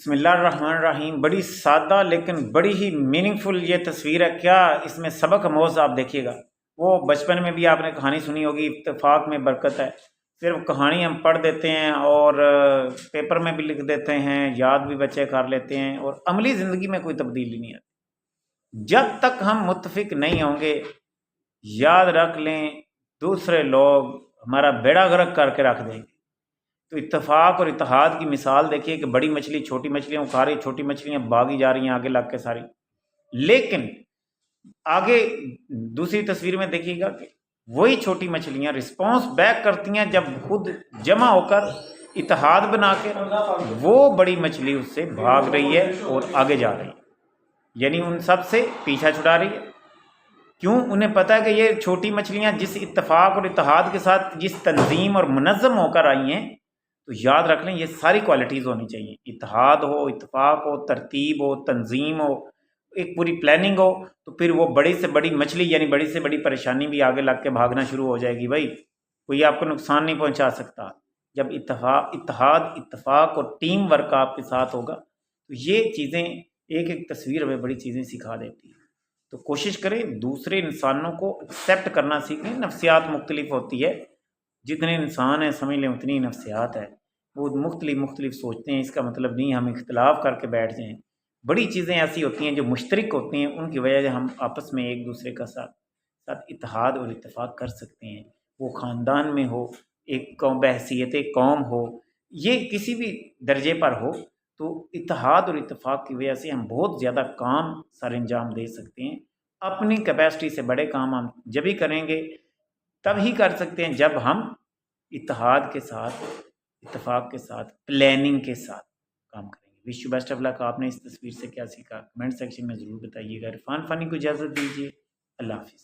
بسم اللہ الرحمن الرحیم۔ بڑی سادہ لیکن بڑی ہی میننگ فل یہ تصویر ہے، کیا اس میں سبق آموز آپ دیکھیے گا۔ وہ بچپن میں بھی آپ نے کہانی سنی ہوگی، اتفاق میں برکت ہے۔ صرف کہانی ہم پڑھ دیتے ہیں اور پیپر میں بھی لکھ دیتے ہیں، یاد بھی بچے کر لیتے ہیں، اور عملی زندگی میں کوئی تبدیلی نہیں آتی جب تک ہم متفق نہیں ہوں گے۔ یاد رکھ لیں، دوسرے لوگ ہمارا بیڑا غرق کر کے رکھ دیں گے۔ تو اتفاق اور اتحاد کی مثال دیکھیے کہ بڑی مچھلی چھوٹی مچھلیوں کو کھا رہی، چھوٹی مچھلیاں بھاگی جا رہی ہیں آگے لگ کے ساری، لیکن آگے دوسری تصویر میں دیکھیے گا کہ وہی چھوٹی مچھلیاں رسپانس بیک کرتی ہیں جب خود جمع ہو کر اتحاد بنا کے وہ بڑی مچھلی اس سے بھاگ رہی ہے اور آگے جا رہی ہے، یعنی ان سب سے پیچھا چھڑا رہی ہے۔ کیوں؟ انہیں پتہ ہے کہ یہ چھوٹی مچھلیاں جس اتفاق اور اتحاد کے ساتھ جس تنظیم اور منظم ہو کر آئی ہیں، تو یاد رکھ لیں یہ ساری کوالٹیز ہونی چاہیے، اتحاد ہو، اتفاق ہو، ترتیب ہو، تنظیم ہو، ایک پوری پلاننگ ہو، تو پھر وہ بڑی سے بڑی مچھلی یعنی بڑی سے بڑی پریشانی بھی آگے لگ کے بھاگنا شروع ہو جائے گی۔ بھائی کوئی آپ کو نقصان نہیں پہنچا سکتا جب اتحاد، اتفاق اور ٹیم ورک آپ کے ساتھ ہوگا۔ تو یہ چیزیں ایک ایک تصویر ہمیں بڑی چیزیں سکھا دیتی ہیں۔ تو کوشش کریں دوسرے انسانوں کو ایکسیپٹ کرنا سیکھیں۔ نفسیات مختلف ہوتی ہے، جتنے انسان ہیں سمجھ لیں اتنی نفسیات ہے، وہ مختلف سوچتے ہیں۔ اس کا مطلب نہیں ہم اختلاف کر کے بیٹھ جائیں۔ بڑی چیزیں ایسی ہوتی ہیں جو مشترک ہوتی ہیں، ان کی وجہ سے ہم آپس میں ایک دوسرے کا ساتھ اتحاد اور اتفاق کر سکتے ہیں۔ وہ خاندان میں ہو، ایک قوم بحیثیت قوم ہو، یہ کسی بھی درجے پر ہو، تو اتحاد اور اتفاق کی وجہ سے ہم بہت زیادہ کام سر انجام دے سکتے ہیں۔ اپنی کیپیسٹی سے بڑے کام ہم جب ہی کریں گے، تب ہی کر سکتے ہیں جب ہم اتحاد کے ساتھ، اتفاق کے ساتھ، پلاننگ کے ساتھ کام کریں گے۔ وش یو بیسٹ آف لک۔ آپ نے اس تصویر سے کیا سیکھا کمنٹ سیکشن میں ضرور بتائیے گا۔ عرفان فانی کو اجازت دیجیے، اللہ حافظ۔